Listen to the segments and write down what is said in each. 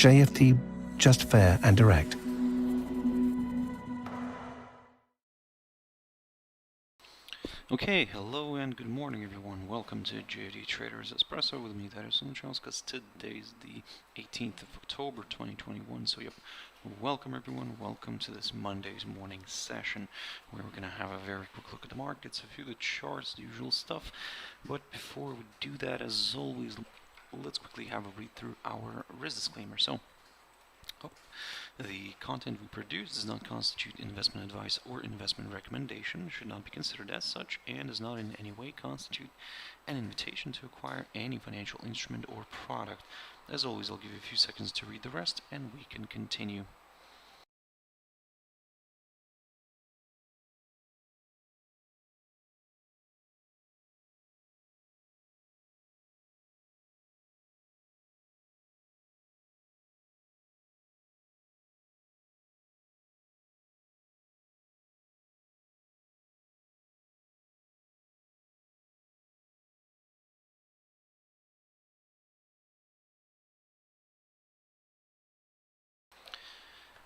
JFD, just fair and direct. Okay, hello and good morning everyone. Welcome to JFD Traders Espresso with me, Darius Anucauskas. Today is the 18th of October 2021. So welcome everyone. Welcome to this Monday's morning session where we're going to have a very quick look at the markets, a few of the charts, the usual stuff. But before we do that, as always, let's quickly have a read through our risk disclaimer. The content we produce does not constitute investment advice or investment recommendation, should not be considered as such, and does not in any way constitute an invitation to acquire any financial instrument or product. As always, I'll give you a few seconds to read the rest and we can continue.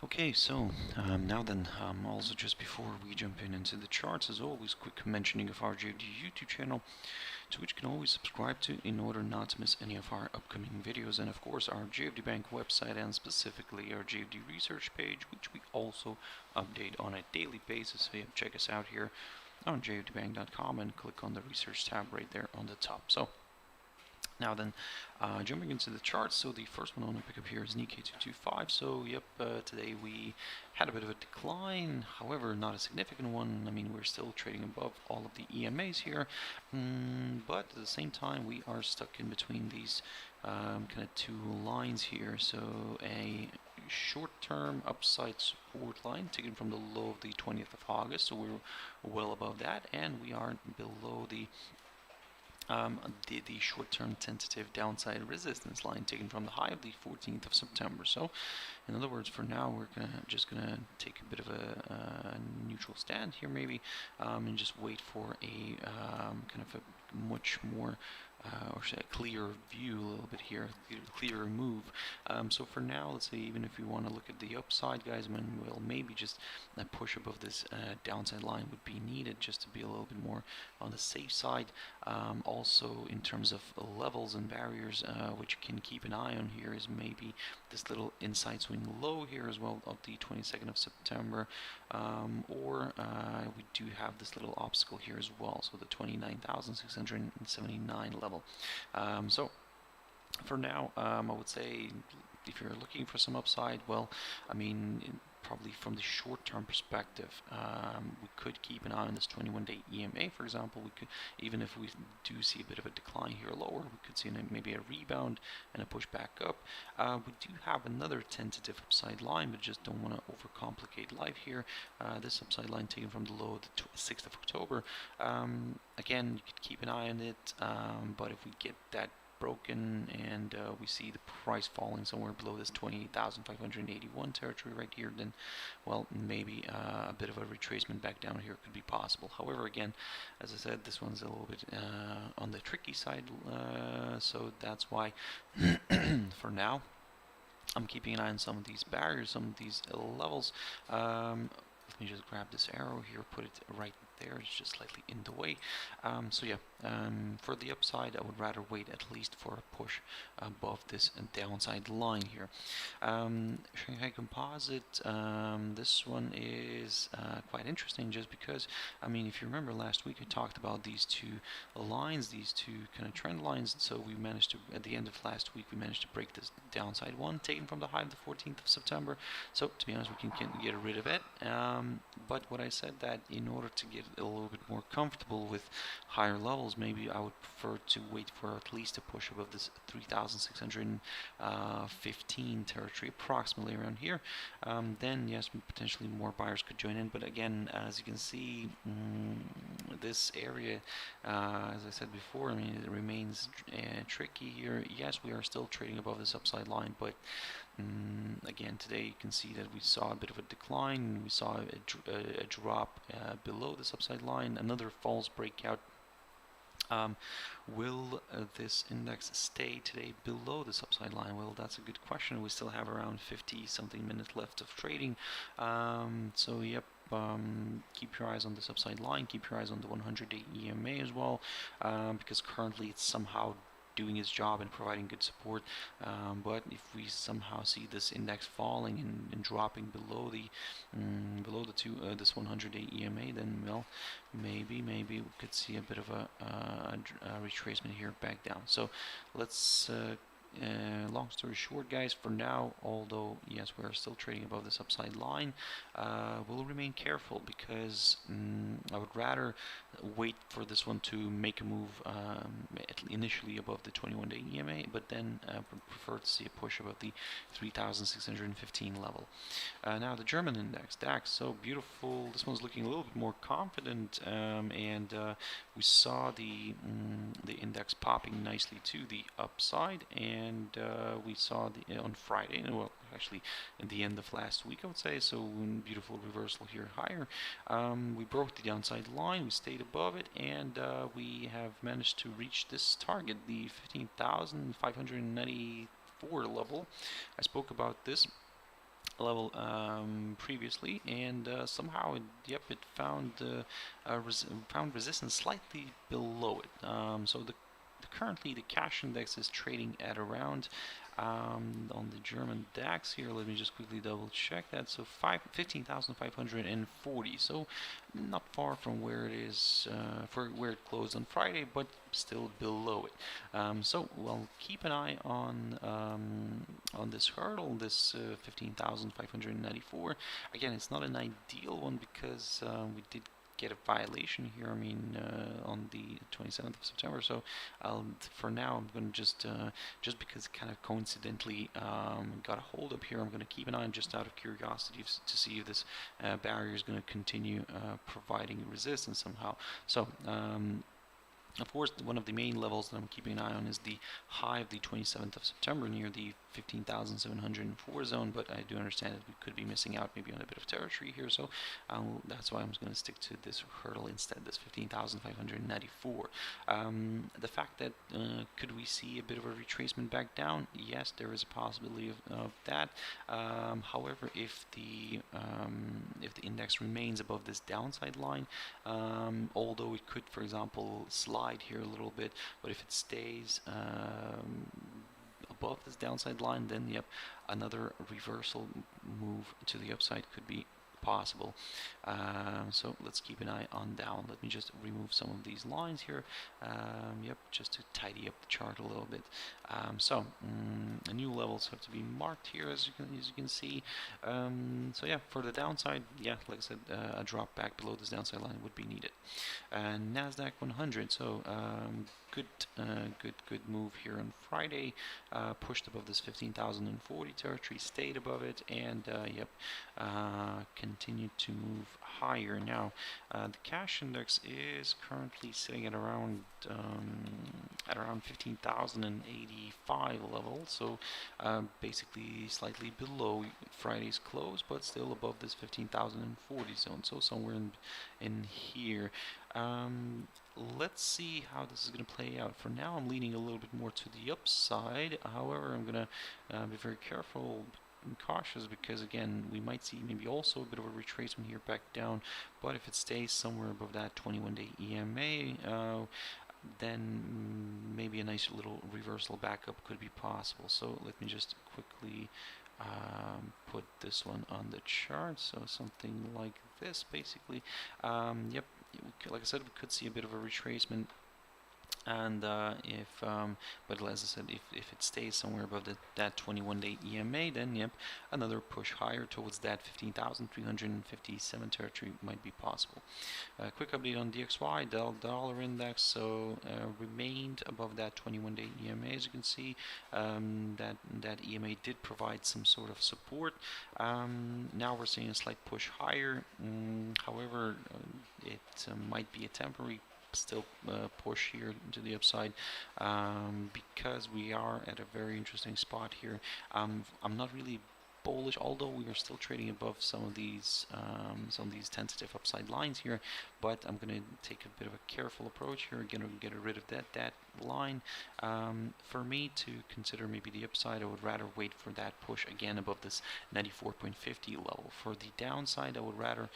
Okay, so now then, also just before we jump into the charts, as always, quick mentioning of our JFD YouTube channel, to which you can always subscribe to in order not to miss any of our upcoming videos, and of course our JFD Bank website and specifically our JFD research page, which we also update on a daily basis. So check us out here on jfdbank.com and click on the research tab right there on the top. So now then, jumping into the charts, so the first one I want to pick up here is Nikkei 225. So today we had a bit of a decline, however not a significant one. I mean, we're still trading above all of the EMAs here, but at the same time we are stuck in between these kind of two lines here. So a short-term upside support line taken from the low of the 20th of August, so we're well above that, and we are below the short-term tentative downside resistance line taken from the high of the 14th of September. So, in other words, for now, we're just gonna take a bit of a neutral stand here, maybe, and just wait for a kind of a much more or say a clearer view a little bit here, clearer move. So for now, let's say even if we want to look at the upside, guys, maybe just a push above this downside line would be needed just to be a little bit more on the safe side. Also, in terms of levels and barriers, which you can keep an eye on here is maybe this little inside swing low here as well of the 22nd of September, or we do have this little obstacle here as well, so the 29,679 level. So for now, I would say if you're looking for some upside, well, I mean, probably from the short-term perspective, we could keep an eye on this 21-day EMA, for example. We could, even if we do see a bit of a decline here lower, we could see maybe a rebound and a push back up. We do have another tentative upside line, but just don't want to overcomplicate life here. This upside line taken from the low of the 6th of October. Again, you could keep an eye on it, but if we get that broken and we see the price falling somewhere below this 28,581 territory right here, then well, maybe a bit of a retracement back down here could be possible. However, again, as I said, this one's a little bit on the tricky side, so that's why for now I'm keeping an eye on some of these barriers, some of these levels. Let me just grab this arrow here, put it right there, it's just slightly in the way. For the upside, I would rather wait at least for a push above this downside line here. Shanghai Composite, this one is quite interesting just because, I mean, if you remember last week I talked about these two lines, these two kind of trend lines, so we managed to, at the end of last week, we managed to break this downside one taken from the high of the 14th of September. So to be honest, we can get rid of it. But what I said that in order to get a little bit more comfortable with higher levels, maybe I would prefer to wait for at least a push above this 3,615 territory, approximately around here. Then yes, potentially more buyers could join in, but again, as you can see, this area, as I said before, I mean, it remains tricky here. Yes, we are still trading above this upside line, but again, today you can see that we saw a bit of a decline. We saw a drop below this upside line, another false breakout Will this index stay today below this upside line? Well, that's a good question. We still have around 50 something minutes left of trading. So yep, keep your eyes on this upside line. Keep your eyes on the 100-day EMA as well, because currently it's somehow doing its job and providing good support. But if we somehow see this index falling and dropping below the this 100-day EMA, then well, maybe we could see a bit of a retracement here back down. So let's long story short, guys, for now, although yes, we're still trading above this upside line, we'll remain careful because I would rather wait for this one to make a move initially above the 21-day EMA, but then prefer to see a push above the 3,615 level. Now the German index, DAX, so beautiful. This one's looking a little bit more confident, and we saw the index popping nicely to the upside, and we saw on Friday, well, actually at the end of last week, I would say. So beautiful reversal here higher. We broke the downside line, we stayed above it, and we have managed to reach this target, the 15,594 level. I spoke about this level previously, and somehow it found found resistance slightly below it. So currently the cash index is trading at around on the German DAX here. Let me just quickly double check that. So 15,540. So not far from where it is for where it closed on Friday, but still below it. So we'll keep an eye on this hurdle, this 15,594. Again, it's not an ideal one because we did get a violation here, I mean, on the 27th of September. So for now, I'm going to just because it kind of coincidentally got a hold up here, I'm going to keep an eye on, just out of curiosity, to see if this barrier is going to continue providing resistance somehow. So of course, one of the main levels that I'm keeping an eye on is the high of the 27th of September near the 15,704 zone, but I do understand that we could be missing out maybe on a bit of territory here, so that's why I'm going to stick to this hurdle instead, this 15,594. The fact that could we see a bit of a retracement back down? Yes, there is a possibility of that. However, if the index remains above this downside line, although it could, for example, slide here a little bit, but if it stays above this downside line, then yep, another reversal move to the upside could be possible. So let's keep an eye on down. Let me just remove some of these lines here, yep, just to tidy up the chart a little bit. So new levels have to be marked here, as you can see. So yeah, for the downside, yeah, like I said, a drop back below this downside line would be needed. Nasdaq 100, so good move here on Friday, pushed above this 15,040 territory, stayed above it, and yep, continued to move higher. Now the cash index is currently sitting at around 15,085 level, so basically slightly below Friday's close, but still above this 15,040 zone, so somewhere in here. Let's see how this is going to play out. For now, I'm leaning a little bit more to the upside. However, I'm going to be very careful and cautious, because again, we might see maybe also a bit of a retracement here back down, but if it stays somewhere above that 21-day EMA, then maybe a nice little reversal back up could be possible. So let me just quickly put this one on the chart, so something like this basically. Yep, like I said, we could see a bit of a retracement, and but as I said, if it stays somewhere above that 21-day EMA, then yep, another push higher towards that 15,357 territory might be possible. Quick update on DXY, dollar index, so remained above that 21-day EMA. As you can see, that EMA did provide some sort of support. Now we're seeing a slight push higher. However, it might be a temporary still push here to the upside, because we are at a very interesting spot here. I'm not really bullish, although we are still trading above some of these tentative upside lines here. But I'm going to take a bit of a careful approach here, going to get rid of that line. For me to consider maybe the upside, I would rather wait for that push again above this 94.50 level. For the downside, I would rather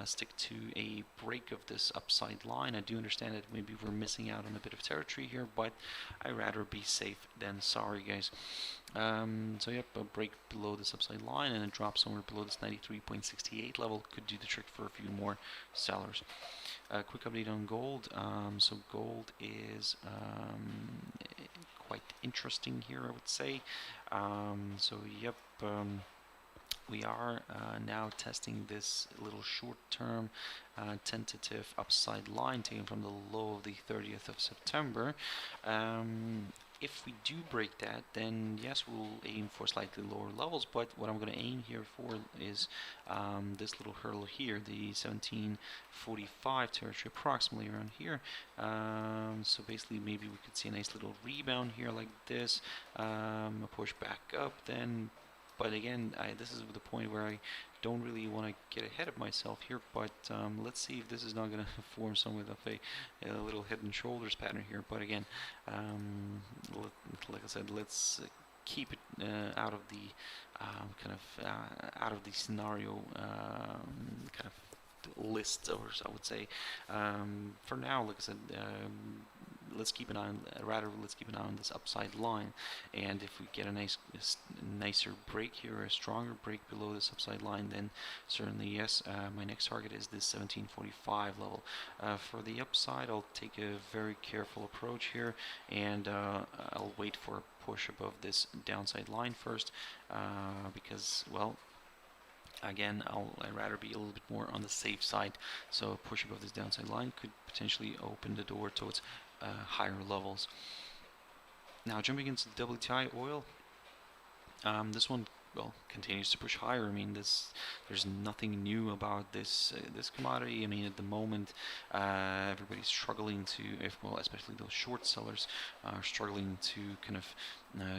stick to a break of this upside line. I do understand that maybe we're missing out on a bit of territory here, but I'd rather be safe than sorry, guys. So yep, a break below this upside line and a drop somewhere below this 93.68 level could do the trick for a few more sellers. Quick update on gold. So gold is quite interesting here, I would say. So yep, we are now testing this little short-term tentative upside line taken from the low of the 30th of September. If we do break that, then yes, we'll aim for slightly lower levels, but what I'm going to aim here for is this little hurdle here, the 1745 territory, approximately around here. So basically maybe we could see a nice little rebound here like this, a push back up then. But again, this is the point where I don't really want to get ahead of myself here, but let's see if this is not going to form somewhat of a little head and shoulders pattern here. But again, like I said, let's keep it out of the out of the scenario kind of list, or I would say. For now, like I said, let's keep an eye on, let's keep an eye on this upside line, and if we get a nicer break here, a stronger break below this upside line, then certainly yes, my next target is this 1745 level. For the upside, I'll take a very careful approach here, and I'll wait for a push above this downside line first, because, well, again, I'd rather be a little bit more on the safe side. So a push above this downside line could potentially open the door towards higher levels. Now jumping into the WTI oil, this one, well, continues to push higher. I mean, there's nothing new about this this commodity. I mean, at the moment, everybody's struggling to, well, especially those short sellers are struggling to kind of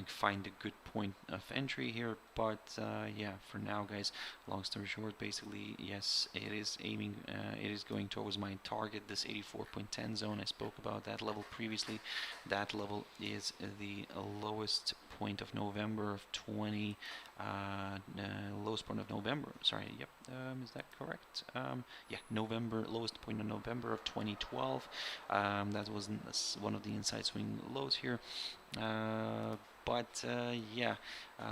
find a good point of entry here. But yeah, for now, guys, long story short, basically, yes, it is aiming, it is going towards my target, this 84.10 zone. I spoke about that level previously. That level is the lowest point of November of 20. Lowest point of November. Sorry, yep. Is that correct? Yeah, November, lowest point of November of 2012. That was one of the inside swing lows here. But yeah,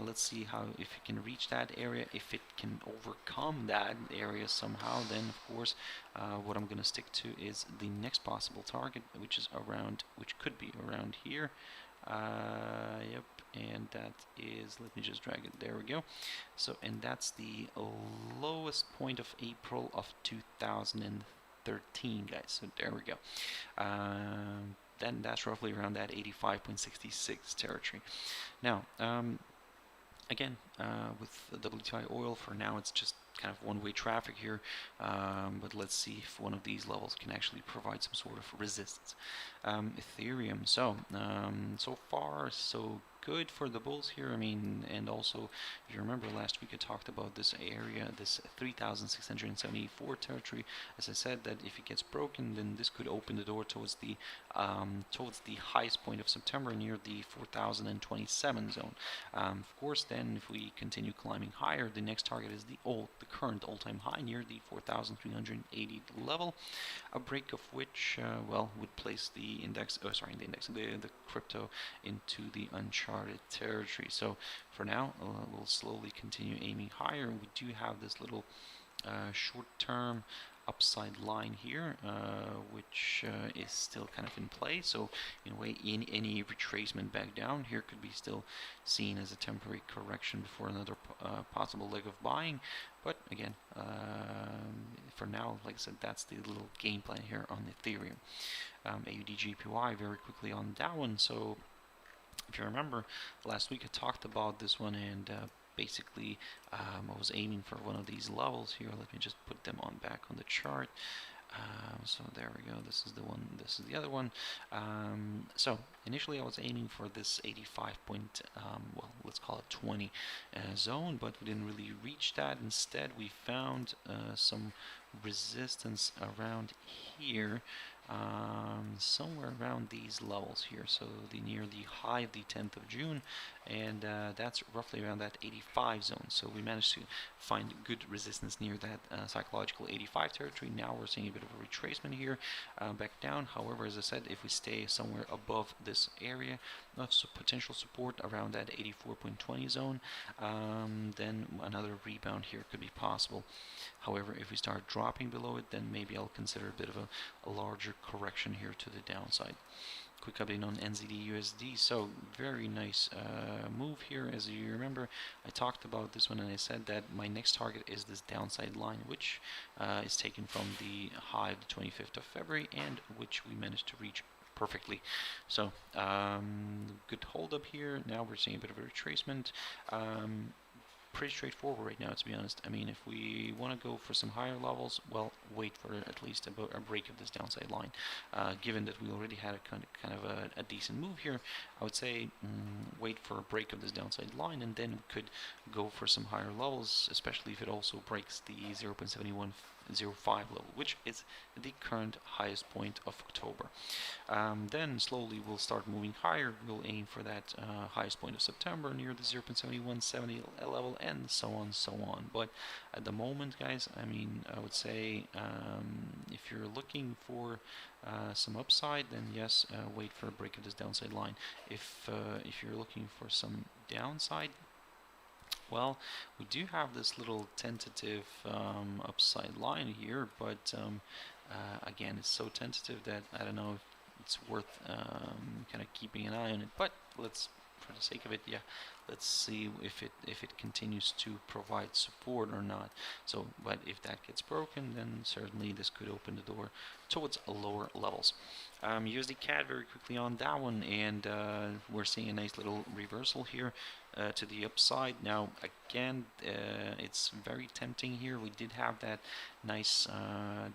let's see how, if it can reach that area. If it can overcome that area somehow, then of course what I'm gonna stick to is the next possible target, which is around, which could be around here. Yep, and that is, let me just drag it, there we go. So, and that's the lowest point of April of 2013, guys. So there we go. Then that's roughly around that 85.66 territory. Now, again, with the WTI oil, for now it's just kind of one-way traffic here, but let's see if one of these levels can actually provide some sort of resistance. Ethereum, so far so good for the bulls here. I mean, and also, if you remember last week I talked about this area, this 3,674 territory. As I said, that if it gets broken, then this could open the door towards the highest point of September, near the 4,027 zone. Of course, then if we continue climbing higher, the next target is the current all-time high near the 4,380 level, a break of which, well, would place the index, the crypto into the uncharted territory. So for now, we'll slowly continue aiming higher. We do have this little short-term upside line here, which is still kind of in play. So in a way, any retracement back down here could be still seen as a temporary correction before another possible leg of buying. But again, for now, like I said, that's the little game plan here on Ethereum. AUD/JPY very quickly on that one. So if you remember, last week I talked about this one, and basically I was aiming for one of these levels here. Let me just put them on back on the chart. So there we go. This is the one. This is the other one. So initially I was aiming for this 85 point, well, let's call it 20 zone, but we didn't really reach that. Instead, we found some resistance around here, somewhere around these levels here. So near the high of the 10th of June, and that's roughly around that 85 zone. So we managed to find good resistance near that psychological 85 territory. Now we're seeing a bit of a retracement here, back down. However, as I said, if we stay somewhere above this area of potential support around that 84.20 zone, then another rebound here could be possible. However, if we start dropping below it, then maybe I'll consider a bit of a larger correction here to the downside. Quick update on NZD USD. So very nice move here. As you remember, I talked about this one and I said that my next target is this downside line, which is taken from the high of the 25th of February and which we managed to reach perfectly. So good hold up here. Now we're seeing a bit of a retracement. Pretty straightforward right now, to be honest. I mean, if we want to go for some higher levels, well, wait for at least a break of this downside line. Given that we already had a kind of a decent move here, I would say wait for a break of this downside line, and then we could go for some higher levels, especially if it also breaks the 0.7105 level, which is the current highest point of October. Then slowly we'll start moving higher. We'll aim for that highest point of September near the 0.7170 level, and so on. But at the moment, guys, I mean, I would say if you're looking for some upside, then yes, wait for a break of this downside line. If you're looking for some downside, well, we do have this little tentative upside line here, but again, it's so tentative that I don't know if it's worth kind of keeping an eye on it. But let's, for the sake of it, yeah, let's see if it continues to provide support or not. So, but if that gets broken, then certainly this could open the door towards lower levels. USD CAD very quickly on that one, and we're seeing a nice little reversal here to the upside. Now again, it's very tempting here. We did have that nice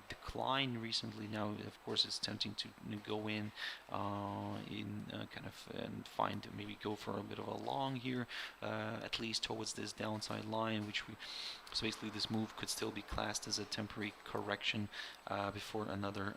decline recently. Now of course it's tempting to go in kind of and find, maybe go for a bit of a long here, at least towards this downside line, which so basically this move could still be classed as a temporary correction before another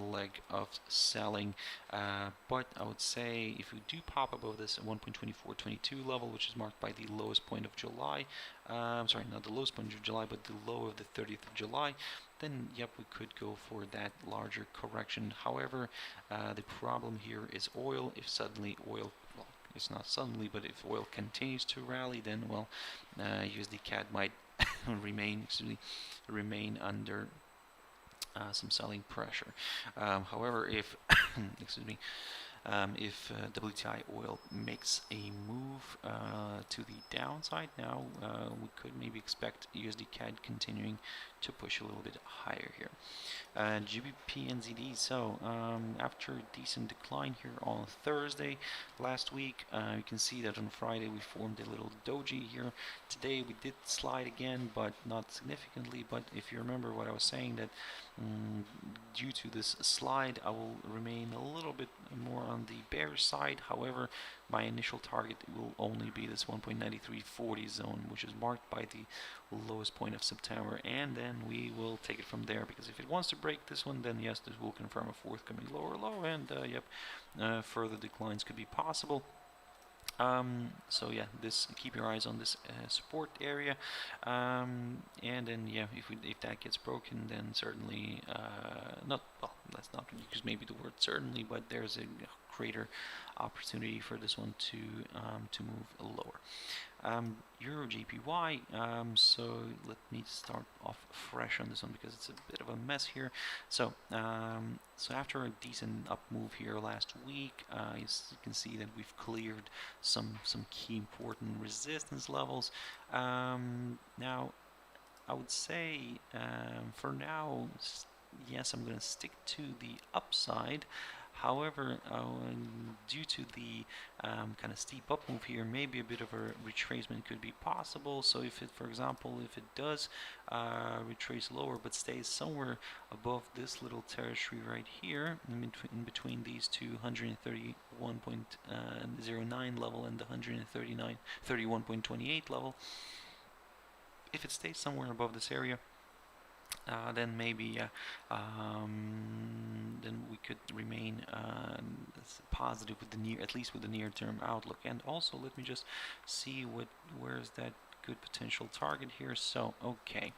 leg of selling. But I would say if we do pop above this 1.2422 level, which is marked by the lowest point of July, sorry, not the lowest point of July, but the low of the 30th of July, then yep, we could go for that larger correction. However, the problem here is oil. If suddenly oil, well, it's not suddenly, but if oil continues to rally, then well, USD CAD might remain under some selling pressure. However, if excuse me, if WTI oil makes a move to the downside, now we could maybe expect USD CAD continuing to push a little bit higher here. GBP NZD, so after a decent decline here on Thursday last week, you can see that on Friday we formed a little doji here. Today we did slide again, but not significantly. But if you remember what I was saying, that due to this slide, I will remain a little bit more on the bearish side. However, my initial target will only be this 1.9340 zone, which is marked by the lowest point of September, and then we will take it from there, because if it wants to break this one, then yes, this will confirm a forthcoming lower low, and yep, further declines could be possible. So yeah, keep your eyes on this support area, and then yeah, if that gets broken, then certainly not, well, that's not use maybe the word certainly, but there's a greater opportunity for this one to move lower. Euro JPY, so let me start off fresh on this one because it's a bit of a mess here. So so after a decent up move here last week, you can see that we've cleared some key important resistance levels. Now I would say for now, yes, I'm going to stick to the upside. However, due to the kind of steep up move here, maybe a bit of a retracement could be possible. So if it, for example, if it does retrace lower but stays somewhere above this little territory right here, in between these two 131.09 level and the 131.28 level, if it stays somewhere above this area, then maybe then we could remain positive with the at least with the near-term outlook. And also, let me just see where's that good potential target here. So okay,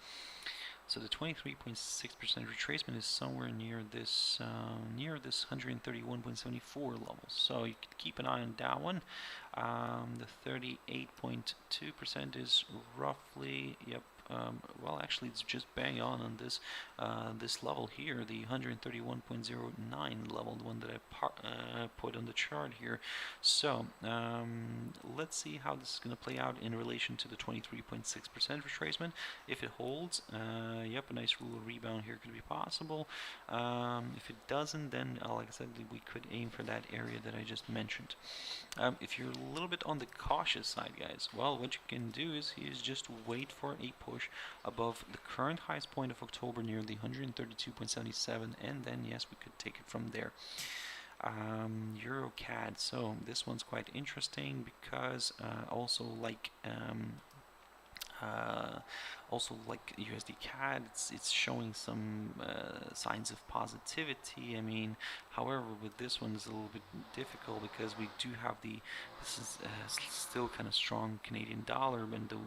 so the 23.6% retracement is somewhere near this 131.74 level. So you could keep an eye on that one. The 38.2% is roughly, yep. Well, actually, it's just bang on this this level here, the 131.09 level, the one that I put on the chart here. So let's see how this is going to play out in relation to the 23.6% retracement. If it holds, yep, a nice little rebound here could be possible. If it doesn't, then like I said, we could aim for that area that I just mentioned. If you're a little bit on the cautious side, guys, well, what you can do is just wait for a push above the current highest point of October near the 132.77, and then yes, we could take it from there. EURUSD, so this one's quite interesting because also like USD CAD, it's showing some signs of positivity. I mean, however, with this one it's a little bit difficult because we do have this is still kind of strong Canadian dollar and the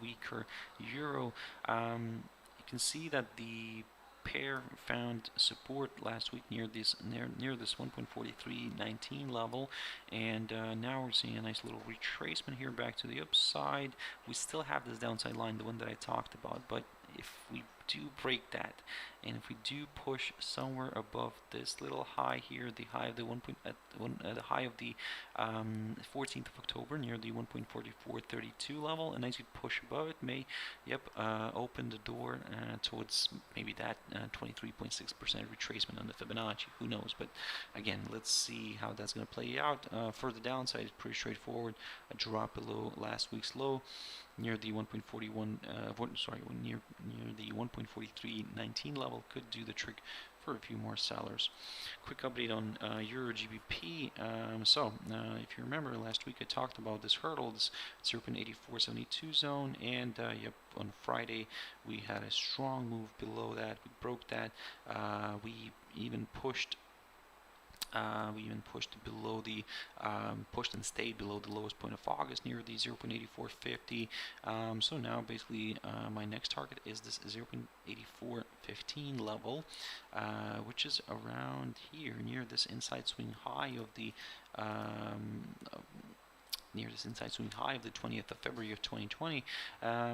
weaker euro. You can see that the pair found support last week near this 1.4319 level, and now we're seeing a nice little retracement here back to the upside. We still have this downside line, the one that I talked about, but if we do break that, and if we do push somewhere above this little high here, the high of the the high of the 14th of October near the 1.4432 level, and as you push above it, may open the door towards maybe that 23.6% retracement on the Fibonacci. Who knows? But again, let's see how that's going to play out. For the downside, it's pretty straightforward. A drop below last week's low near the 1.41 near the 1.4319 level could do the trick for a few more sellers. Quick update on Euro GBP. If you remember last week I talked about this hurdle, this 0.8472 zone, and on Friday we had a strong move below that. We broke that. We even pushed below the pushed and stayed below the lowest point of August near the 0.8450. So now basically my next target is this 0.8415 level, which is around here near this inside swing high of the near this inside swing high of the 20th of February of 2020.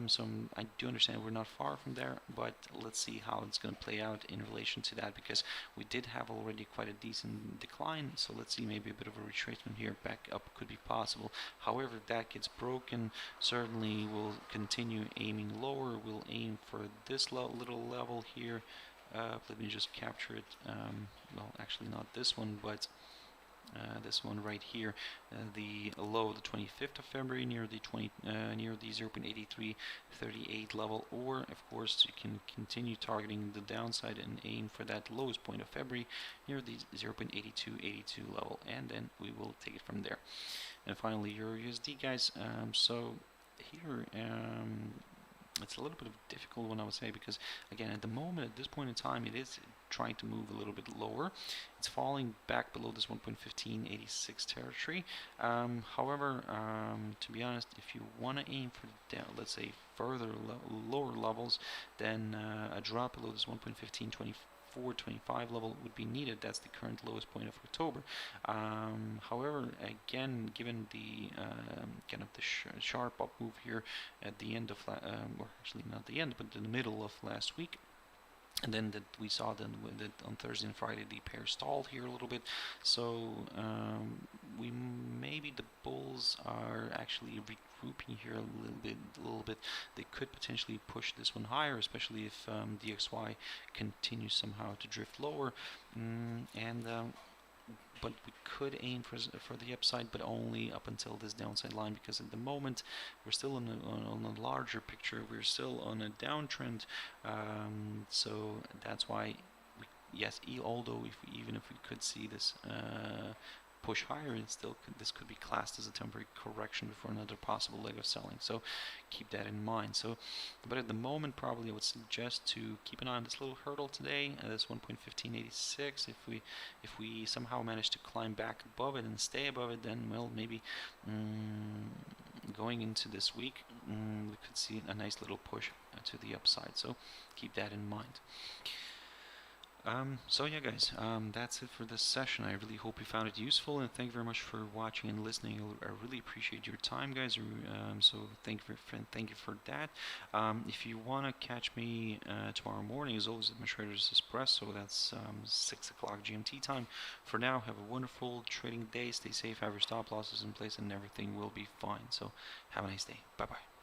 So I do understand we're not far from there, but let's see how it's going to play out in relation to that, because we did have already quite a decent decline. So let's see, maybe a bit of a retracement here back up could be possible. However, if that gets broken, certainly we'll continue aiming lower. We'll aim for this little level here. Let me just capture it. Well, actually not this one, but this one right here, the low, the 25th of February near the 0.8338 level, or of course you can continue targeting the downside and aim for that lowest point of February near the 0.8282 level, and then we will take it from there. And finally, EURUSD, guys. So here it's a little bit of a difficult one, I would say, because again, at the moment, at this point in time, it is trying to move a little bit lower. It's falling back below this 1.1586 territory. However, to be honest, if you want to aim for down, let's say further lower levels, then a drop below this 1.152425 level would be needed. That's the current lowest point of October. However, again, given the kind of the sharp up move here at the end of or actually not the end, but in the middle of last week, and then that we saw then that on Thursday and Friday the pair stalled here a little bit. So maybe the bulls are actually regrouping here a little bit. They could potentially push this one higher, especially if DXY continues somehow to drift lower. but we could aim for the upside, but only up until this downside line, because at the moment we're still on a larger picture. We're still on a downtrend, so that's why. Yes, although even if we could see this push higher, this could be classed as a temporary correction before another possible leg of selling. So keep that in mind. So, but at the moment, probably I would suggest to keep an eye on this little hurdle today, this 1.1586. If we somehow manage to climb back above it and stay above it, then well, maybe going into this week, we could see a nice little push to the upside. So keep that in mind. So yeah, guys, that's it for this session. I really hope you found it useful, and thank you very much for watching and listening. I really appreciate your time, guys. So thank you for that. If you want to catch me tomorrow morning, as always, at my Traders Espresso, that's 6 o'clock GMT time. For now, have a wonderful trading day. Stay safe, have your stop losses in place, and everything will be fine. So have a nice day. Bye-bye.